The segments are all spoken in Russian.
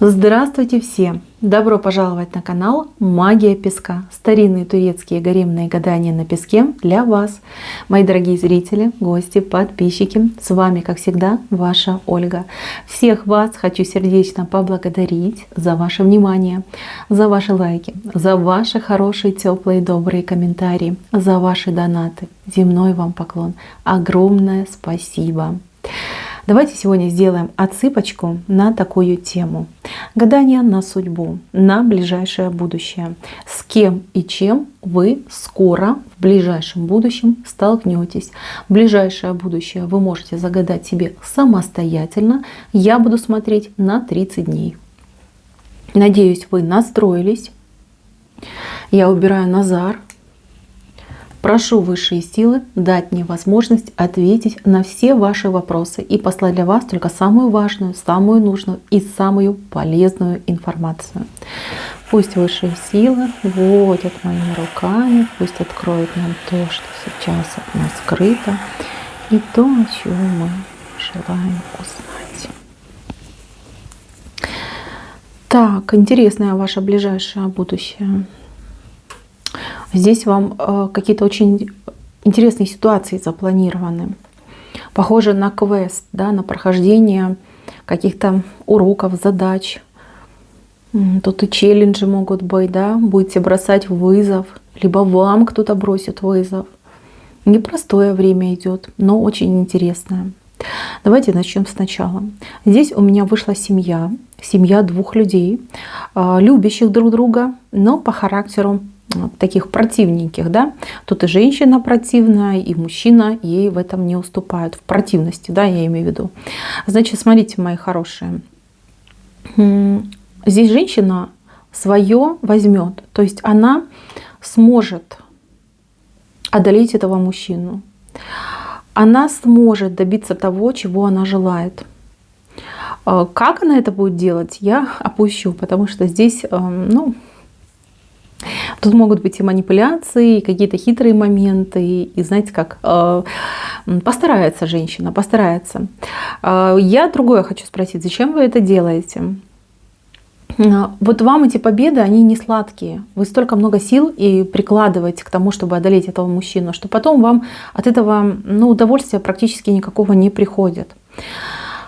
Здравствуйте все! Добро пожаловать на канал Магия Песка. Старинные турецкие гаремные гадания на песке для вас. Мои дорогие зрители, гости, подписчики. С вами, как всегда, ваша Ольга. Всех вас хочу сердечно поблагодарить за ваше внимание, за ваши лайки, за ваши хорошие, теплые, добрые комментарии, за ваши донаты. Земной вам поклон. Огромное спасибо! Давайте сегодня сделаем отсыпочку на такую тему. Гадание на судьбу, на ближайшее будущее. С кем и чем вы скоро в ближайшем будущем столкнетесь. В ближайшее будущее вы можете загадать себе самостоятельно. Я буду смотреть на 30 дней. Надеюсь, вы настроились. Я убираю Назар. Прошу высшие силы дать мне возможность ответить на все ваши вопросы и послать для вас только самую важную, самую нужную и самую полезную информацию. Пусть высшие силы водят моими руками, пусть откроют нам то, что сейчас от нас скрыто, и то, о чем мы желаем узнать. Так, интересное ваше ближайшее будущее. Здесь вам какие-то очень интересные ситуации запланированы. Похоже на квест, да, на прохождение каких-то уроков, задач. Тут и челленджи могут быть, да, будете бросать вызов, либо вам кто-то бросит вызов. Непростое время идет, но очень интересное. Давайте начнем сначала. Здесь у меня вышла семья двух людей, любящих друг друга, но по характеру таких противненьких, да. Тут и женщина противная, и мужчина ей в этом не уступают. В противности, да, я имею в виду. Значит, смотрите, мои хорошие. Здесь женщина свое возьмет. То есть она сможет одолеть этого мужчину. Она сможет добиться того, чего она желает. Как она это будет делать, я опущу, потому что здесь, тут могут быть и манипуляции, и какие-то хитрые моменты, и знаете как, постарается женщина, постарается. Я другое хочу спросить, зачем вы это делаете? Вот вам эти победы, они не сладкие. Вы столько много сил и прикладываете к тому, чтобы одолеть этого мужчину, что потом вам от этого удовольствия практически никакого не приходит.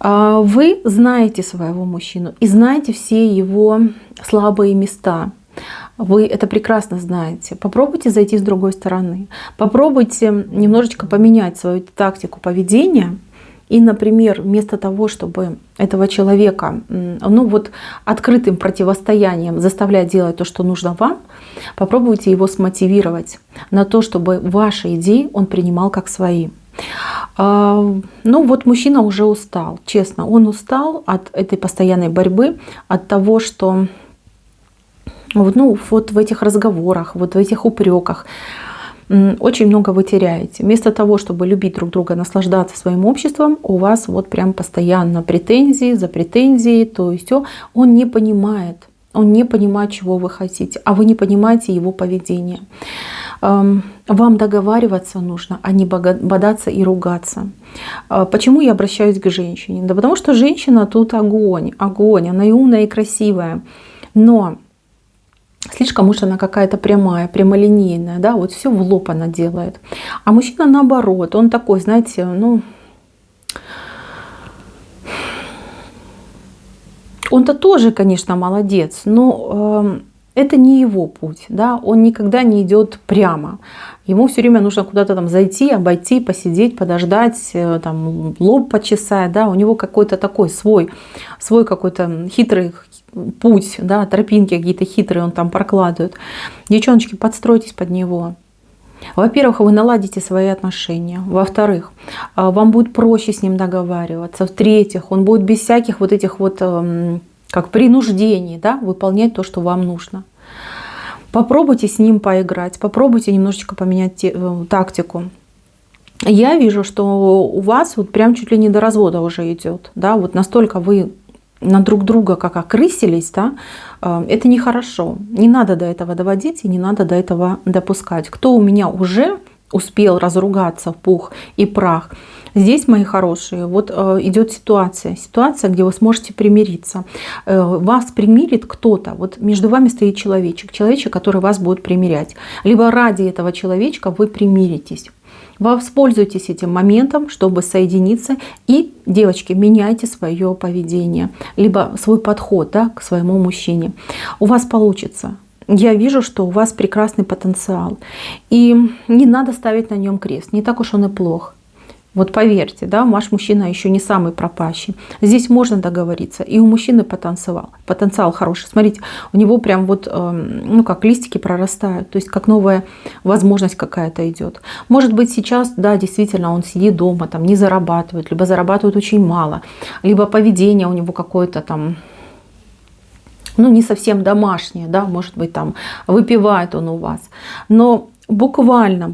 Вы знаете своего мужчину и знаете все его слабые места. Вы это прекрасно знаете. Попробуйте зайти с другой стороны. Попробуйте немножечко поменять свою тактику поведения. И, например, вместо того, чтобы этого человека открытым противостоянием заставлять делать то, что нужно вам, попробуйте его смотивировать на то, чтобы ваши идеи он принимал как свои. Мужчина уже устал, честно. Он устал от этой постоянной борьбы, от того, что в этих разговорах, в этих упреках очень много вы теряете. Вместо того, чтобы любить друг друга, наслаждаться своим обществом, у вас прям постоянно претензии за претензией, то есть он не понимает, чего вы хотите, а вы не понимаете его поведение. Вам договариваться нужно, а не бодаться и ругаться. Почему я обращаюсь к женщине? Да потому что женщина тут огонь, она и умная, и красивая, но слишком уж она какая-то прямая, прямолинейная, да, все в лоб она делает. А мужчина наоборот, он такой, знаете, он-то тоже, конечно, молодец, но это не его путь, да, он никогда не идет прямо. Ему все время нужно куда-то там зайти, обойти, посидеть, подождать, там лоб почесать, да, у него какой-то такой свой какой-то хитрый путь, да, тропинки какие-то хитрые он там прокладывает. Девчоночки, подстройтесь под него. Во-первых, вы наладите свои отношения. Во-вторых, вам будет проще с ним договариваться. В-третьих, он будет без всяких этих как принуждений, да, выполнять то, что вам нужно. Попробуйте с ним поиграть, попробуйте немножечко поменять тактику. Я вижу, что у вас прям чуть ли не до развода уже идет, да, настолько вы на друг друга как окрысились, да, это нехорошо. Не надо до этого доводить и не надо до этого допускать. Кто у меня уже успел разругаться в пух и прах. Здесь, мои хорошие, вот идет ситуация, где вы сможете примириться. Вас примирит кто-то, вот между вами стоит человечек, который вас будет примирять. Либо ради этого человечка вы примиритесь. Вы воспользуйтесь этим моментом, чтобы соединиться. И, девочки, меняйте свое поведение, либо свой подход, да, к своему мужчине. У вас получится. Я вижу, что у вас прекрасный потенциал. И не надо ставить на нем крест. Не так уж он и плох. Вот поверьте, да, ваш мужчина еще не самый пропащий. Здесь можно договориться. И у мужчины потенциал хороший. Смотрите, у него прям вот, ну как листики прорастают. То есть как новая возможность какая-то идет. Может быть сейчас, да, действительно он сидит дома, там не зарабатывает, либо зарабатывает очень мало, либо поведение у него какое-то там, ну не совсем домашнее, да, может быть там выпивает он у вас. Но буквально,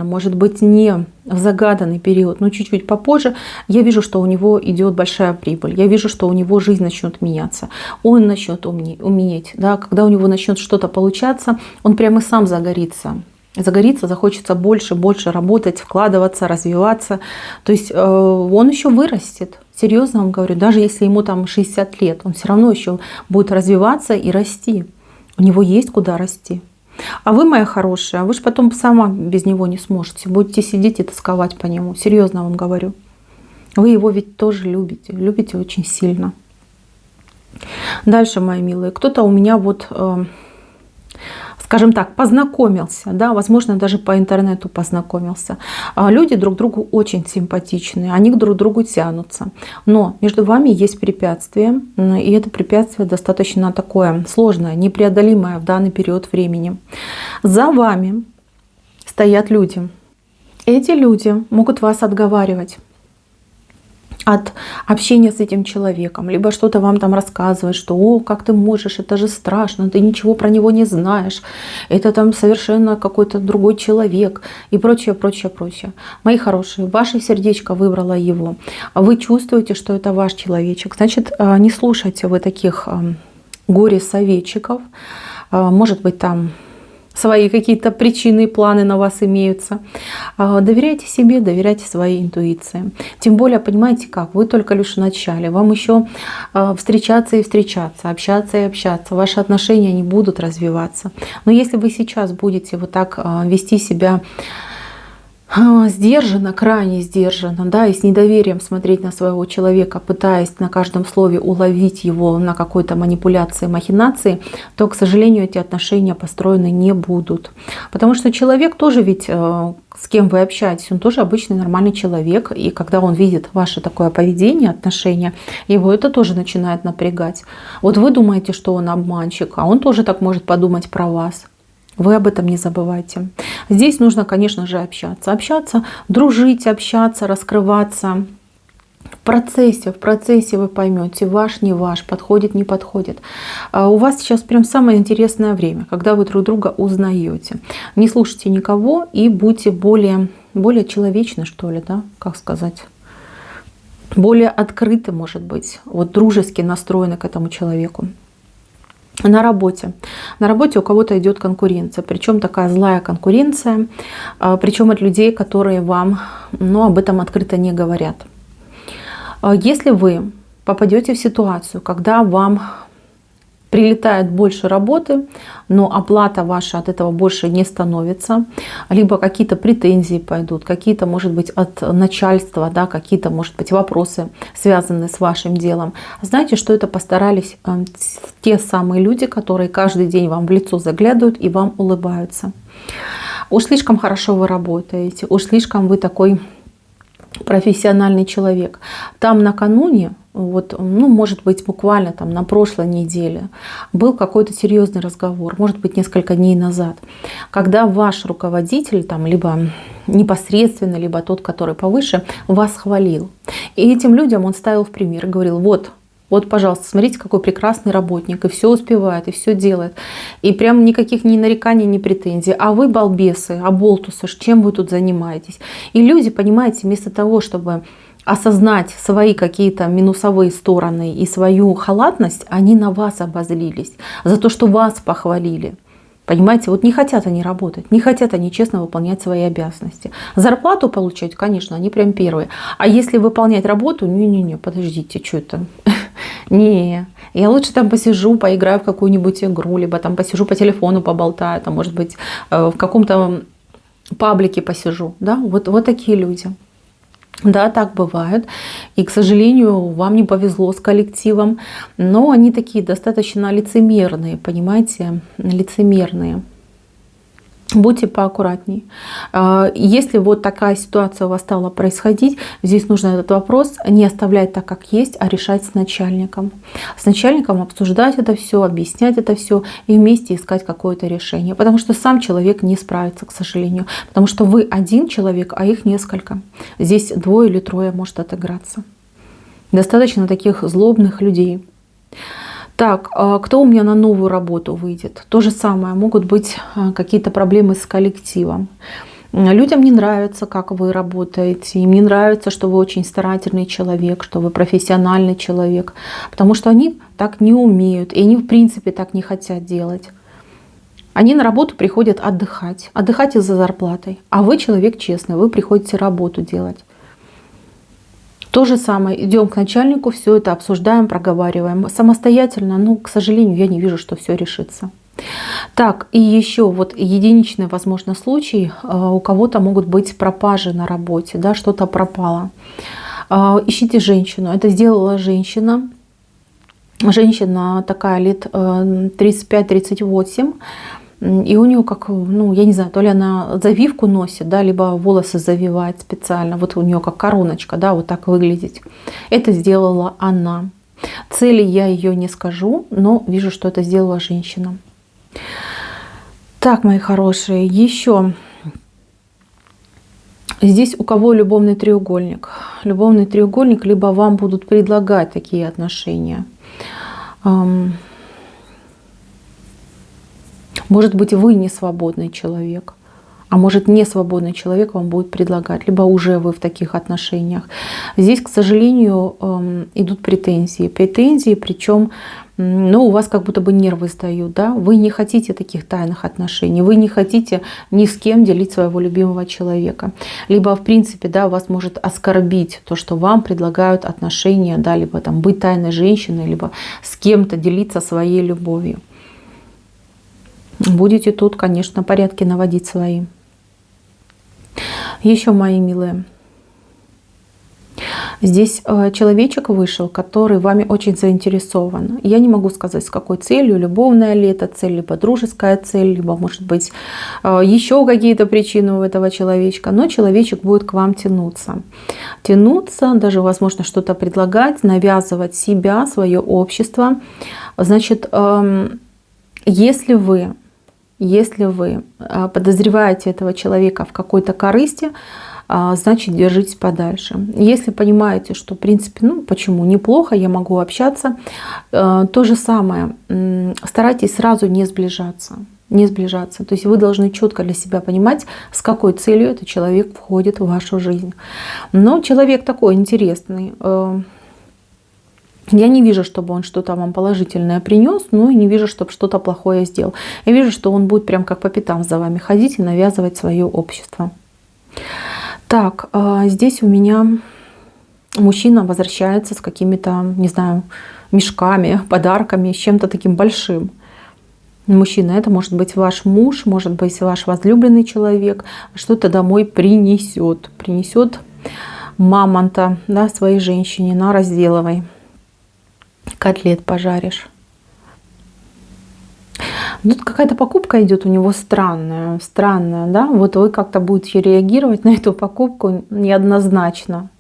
может быть, не в загаданный период, но чуть-чуть попозже, я вижу, что у него идет большая прибыль. Я вижу, что у него жизнь начнет меняться. Он начнет уметь. Да? Когда у него начнет что-то получаться, он прямо сам загорится. Захочется больше работать, вкладываться, развиваться. То есть он еще вырастет. Серьезно вам говорю, даже если ему там 60 лет, он все равно еще будет развиваться и расти. У него есть куда расти. А вы, моя хорошая, вы же потом сама без него не сможете. Будете сидеть и тосковать по нему. Серьезно вам говорю. Вы его ведь тоже любите. Любите очень сильно. Дальше, мои милые. Кто-то у меня вот, скажем так, познакомился. Да, возможно, даже по интернету познакомился. Люди друг другу очень симпатичные. Они друг к другу тянутся. Но между вами есть препятствие. И это препятствие достаточно такое сложное, непреодолимое в данный период времени. За вами стоят люди. Эти люди могут вас отговаривать от общения с этим человеком, либо что-то вам там рассказывать, что «О, как ты можешь, это же страшно, ты ничего про него не знаешь, это там совершенно какой-то другой человек» и прочее. Мои хорошие, ваше сердечко выбрало его. Вы чувствуете, что это ваш человечек. Значит, не слушайте вы таких горе-советчиков. Может быть, там свои какие-то причины и планы на вас имеются. Доверяйте себе, доверяйте своей интуиции. Тем более, понимаете как, вы только лишь в начале. Вам еще встречаться и встречаться, общаться и общаться. Ваши отношения не будут развиваться. Но если вы сейчас будете вот так вести себя сдержанно, крайне сдержанно, да, и с недоверием смотреть на своего человека, пытаясь на каждом слове уловить его на какой-то манипуляции, махинации, то, к сожалению, эти отношения построены не будут. Потому что человек тоже ведь, с кем вы общаетесь, он тоже обычный нормальный человек, и когда он видит ваше такое поведение, отношения, его это тоже начинает напрягать. Вот вы думаете, что он обманщик, а он тоже так может подумать про вас. Вы об этом не забывайте. Здесь нужно, конечно же, общаться, дружить, общаться, раскрываться. В процессе вы поймете, ваш, не ваш, подходит, не подходит. У вас сейчас прям самое интересное время, когда вы друг друга узнаете. Не слушайте никого и будьте более человечны, что ли, да, как сказать. Более открыты, может быть, вот дружески настроены к этому человеку. На работе у кого-то идет конкуренция, причем такая злая конкуренция, причем от людей, которые вам, об этом открыто не говорят. Если вы попадете в ситуацию, когда вам прилетает больше работы, но оплата ваша от этого больше не становится, либо какие-то претензии пойдут, какие-то, может быть, от начальства, да, какие-то, может быть, вопросы, связанные с вашим делом. Знаете, что это постарались те самые люди, которые каждый день вам в лицо заглядывают и вам улыбаются. Уж слишком хорошо вы работаете, уж слишком вы такой профессиональный человек. Там накануне, может быть, буквально там на прошлой неделе был какой-то серьезный разговор, может быть, несколько дней назад, когда ваш руководитель, там, либо непосредственно, либо тот, который повыше, вас хвалил. И этим людям он ставил в пример и говорил: вот, пожалуйста, смотрите, какой прекрасный работник, и все успевает, и все делает. И прям никаких ни нареканий, ни претензий. А вы, балбесы, оболтусы, чем вы тут занимаетесь? И люди, понимаете, вместо того, чтобы осознать свои какие-то минусовые стороны и свою халатность, они на вас обозлились за то, что вас похвалили. Понимаете, вот не хотят они работать, не хотят они честно выполнять свои обязанности. Зарплату получать, конечно, они прям первые. А если выполнять работу, не-не-не, подождите, что это? Не, я лучше там посижу, поиграю в какую-нибудь игру, либо там посижу по телефону, поболтаю, там, может быть, в каком-то паблике посижу. Да? Вот такие люди. Да, так бывает. И, к сожалению, вам не повезло с коллективом. Но они такие достаточно лицемерные, понимаете, лицемерные. Будьте поаккуратней. Если вот такая ситуация у вас стала происходить, здесь нужно этот вопрос не оставлять так, как есть, а решать с начальником. С начальником обсуждать это все, объяснять это все и вместе искать какое-то решение. Потому что сам человек не справится, к сожалению. Потому что вы один человек, а их несколько. Здесь 2 или 3 может отыграться. Достаточно таких злобных людей. Так, кто у меня на новую работу выйдет? То же самое, могут быть какие-то проблемы с коллективом. Людям не нравится, как вы работаете, им не нравится, что вы очень старательный человек, что вы профессиональный человек, потому что они так не умеют, и они в принципе так не хотят делать. Они на работу приходят отдыхать из-за зарплаты, а вы человек честный, вы приходите работу делать. То же самое, идем к начальнику, все это обсуждаем, проговариваем. Самостоятельно, ну, к сожалению, я не вижу, что все решится. Так, и еще вот единичный, возможно, случай. У кого-то могут быть пропажи на работе, да, что-то пропало. Ищите женщину. Это сделала женщина. Женщина такая лет 35-38. И у нее как, ну, я не знаю, то ли она завивку носит, да, либо волосы завивает специально. Вот у нее как короночка, да, вот так выглядеть. Это сделала она. Цели я ее не скажу, но вижу, что это сделала женщина. Так, мои хорошие, еще здесь у кого любовный треугольник? Любовный треугольник, либо вам будут предлагать такие отношения. Может быть, вы не свободный человек, а может, не свободный человек вам будет предлагать, либо уже вы в таких отношениях. Здесь, к сожалению, идут претензии. Претензии, причем, ну, у вас как будто бы нервы сдают, да? Вы не хотите таких тайных отношений, вы не хотите ни с кем делить своего любимого человека. Либо, в принципе, да, вас может оскорбить то, что вам предлагают отношения, да, либо там быть тайной женщиной, либо с кем-то делиться своей любовью. Будете тут, конечно, порядки наводить свои. Еще, мои милые, здесь человечек вышел, который вами очень заинтересован. Я не могу сказать, с какой целью, любовная ли это цель, либо дружеская цель, либо, может быть, еще какие-то причины у этого человечка. Но человечек будет к вам тянуться. Тянуться, даже, возможно, что-то предлагать, навязывать себя, свое общество. Значит, если вы подозреваете этого человека в какой-то корысти, значит, держитесь подальше. Если понимаете, что, в принципе, ну, почему, неплохо, я могу общаться, то же самое, старайтесь сразу не сближаться. Не сближаться. То есть вы должны четко для себя понимать, с какой целью этот человек входит в вашу жизнь. Но человек такой интересный. Я не вижу, чтобы он что-то вам положительное принес, но и не вижу, чтобы что-то плохое сделал. Я вижу, что он будет прям как по пятам за вами ходить и навязывать свое общество. Так, здесь у меня мужчина возвращается с какими-то, не знаю, мешками, подарками, с чем-то таким большим. Мужчина, это может быть ваш муж, может быть ваш возлюбленный человек, что-то домой принесет. Принесет мамонта, да, своей женщине на Разделовой. Котлет пожаришь. Тут какая-то покупка идет у него странная, да? Вот вы как-то будете реагировать на эту покупку неоднозначно.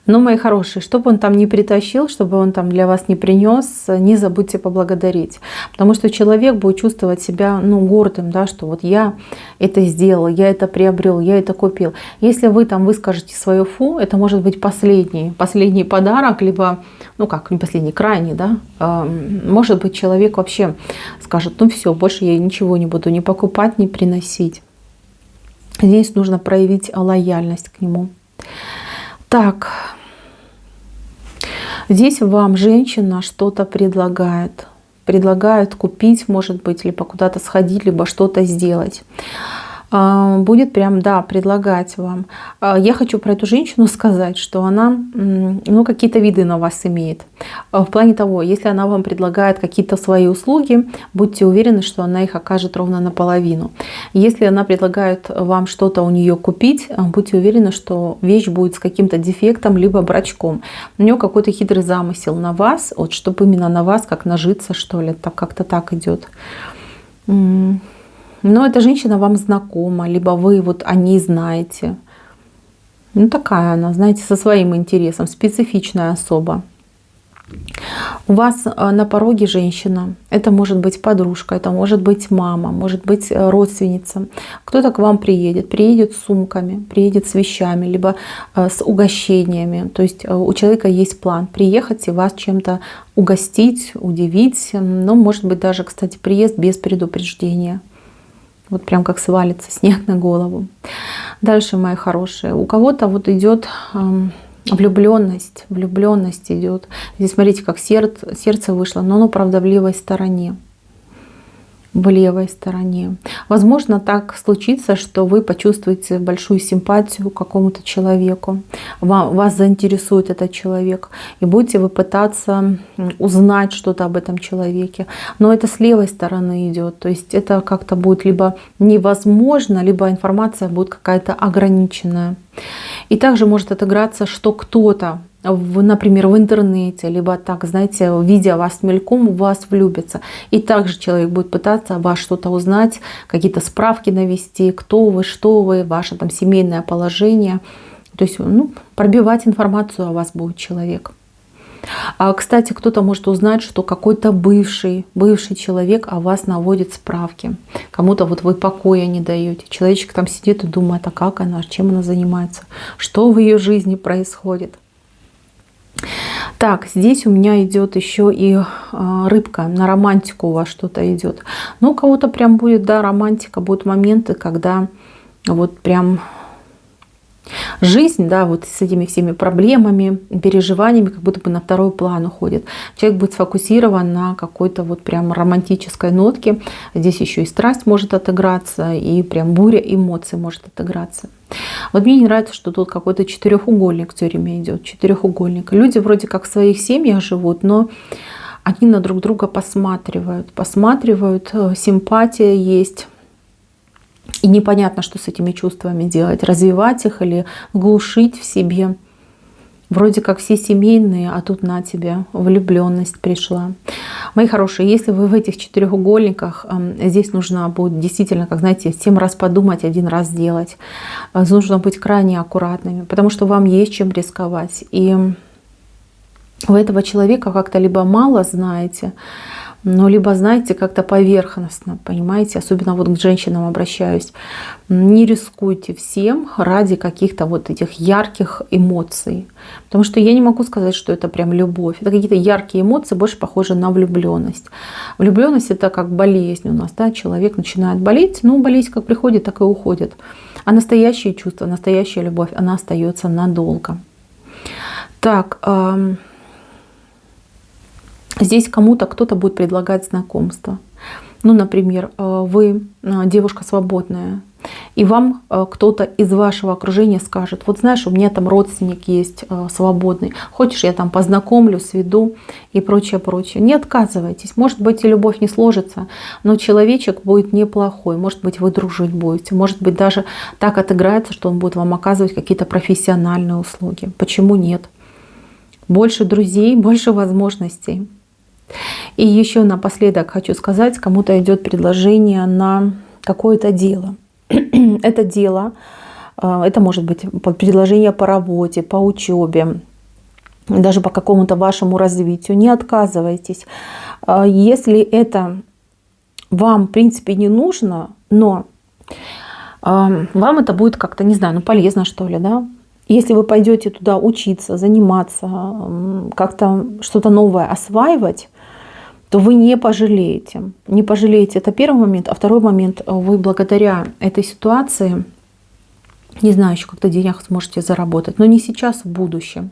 Но, мои хорошие, чтобы он там не притащил, чтобы он там для вас не принес, не забудьте поблагодарить. Потому что человек будет чувствовать себя, ну, гордым, да, что вот я это сделал, я это приобрел, я это купил. Если вы там выскажете свое фу, это может быть последний подарок, либо, ну как, не последний, крайний, да. Может быть, человек вообще скажет, ну все, больше я ничего не буду ни покупать, ни приносить. Здесь нужно проявить лояльность к нему. Так, здесь вам женщина что-то предлагает. предлагают купить, может быть, либо куда-то сходить, либо что-то сделать. Будет прям, да, предлагать вам. Я хочу про эту женщину сказать, что она, ну, какие-то виды на вас имеет. В плане того, если она вам предлагает какие-то свои услуги, будьте уверены, что она их окажет ровно наполовину. Если она предлагает вам что-то у нее купить, будьте уверены, что вещь будет с каким-то дефектом, либо брачком. У нее какой-то хитрый замысел на вас, вот, чтобы именно на вас как нажиться, что ли, так как-то так идет. Но эта женщина вам знакома, либо вы вот о ней знаете. Ну, такая она, знаете, со своим интересом, специфичная особа. У вас на пороге женщина. Это может быть подружка, это может быть мама, может быть родственница. Кто-то к вам приедет. Приедет с сумками, приедет с вещами, либо с угощениями. То есть у человека есть план приехать и вас чем-то угостить, удивить. Но может быть даже, кстати, приезд без предупреждения. Вот прям как свалится снег на голову. Дальше, мои хорошие. У кого-то вот идет влюбленность. Влюбленность идет. Здесь смотрите, как сердце вышло, но оно, правда, в левой стороне. В левой стороне. Возможно, так случится, что вы почувствуете большую симпатию к какому-то человеку. Вас заинтересует этот человек. И будете вы пытаться узнать что-то об этом человеке. Но это с левой стороны идет. То есть это как-то будет либо невозможно, либо информация будет какая-то ограниченная. И также может отыграться, что кто-то, например, в интернете, либо так, знаете, видя вас мельком, в вас влюбится. И также человек будет пытаться о вас что-то узнать, какие-то справки навести, кто вы, что вы, ваше там семейное положение. То есть, ну, пробивать информацию о вас будет человек. Кстати, кто-то может узнать, что какой-то бывший человек о вас наводит справки. Кому-то вот вы покоя не даете. Человечек там сидит и думает, а как она, чем она занимается, что в ее жизни происходит. Так, здесь у меня идет еще и рыбка, на романтику у вас что-то идет. Но у кого-то прям будет, да, романтика, будут моменты, когда вот прям жизнь, да, вот с этими всеми проблемами, переживаниями, как будто бы на второй план уходит. Человек будет сфокусирован на какой-то вот прям романтической нотке. Здесь еще и страсть может отыграться, и прям буря эмоций может отыграться. Вот мне не нравится, что тут какой-то четырехугольник все время идет. Четырехугольник. Люди вроде как в своих семьях живут, но они на друг друга посматривают. Симпатия есть. И непонятно, что с этими чувствами делать. Развивать их или глушить в себе. Вроде как все семейные, а тут на тебе влюбленность пришла. Мои хорошие, если вы в этих четырехугольниках, здесь нужно будет действительно, как знаете, 7 раз подумать, 1 раз сделать. Нужно быть крайне аккуратными, потому что вам есть чем рисковать. И у этого человека как-то либо мало знаете, но либо знаете как-то поверхностно, понимаете, особенно вот к женщинам обращаюсь. Не рискуйте всем ради каких-то вот этих ярких эмоций. Потому что я не могу сказать, что это прям любовь. Это какие-то яркие эмоции, больше похожи на влюбленность. Влюбленность — это как болезнь у нас, да, человек начинает болеть, но болезнь как приходит, так и уходит. А настоящее чувство, настоящая любовь, она остается надолго. Так, здесь кому-то кто-то будет предлагать знакомство. Ну, например, вы девушка свободная, и вам кто-то из вашего окружения скажет: вот знаешь, у меня там родственник есть свободный, хочешь, я там познакомлю, сведу и прочее, прочее. Не отказывайтесь. Может быть, и любовь не сложится, но человечек будет неплохой. Может быть, вы дружить будете. Может быть, даже так отыграется, что он будет вам оказывать какие-то профессиональные услуги. Почему нет? Больше друзей, больше возможностей. И еще напоследок хочу сказать, кому-то идет предложение на какое-то дело. Это дело, это может быть предложение по работе, по учебе, даже по какому-то вашему развитию. Не отказывайтесь. Если это вам, в принципе, не нужно, но вам это будет как-то, не знаю, ну полезно, что ли, да? Если вы пойдете туда учиться, заниматься, как-то что-то новое осваивать, то вы не пожалеете. Не пожалеете. Это первый момент. А второй момент, вы благодаря этой ситуации, не знаю, еще как-то денег сможете заработать, но не сейчас, в будущем.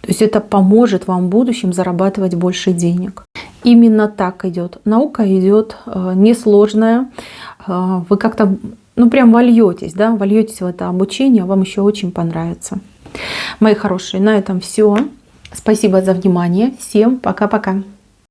То есть это поможет вам в будущем зарабатывать больше денег. Именно так идет. Наука идет несложная. Вы как-то, ну прям вольетесь, да, вольетесь в это обучение, вам еще очень понравится. Мои хорошие, на этом все. Спасибо за внимание. Всем пока-пока.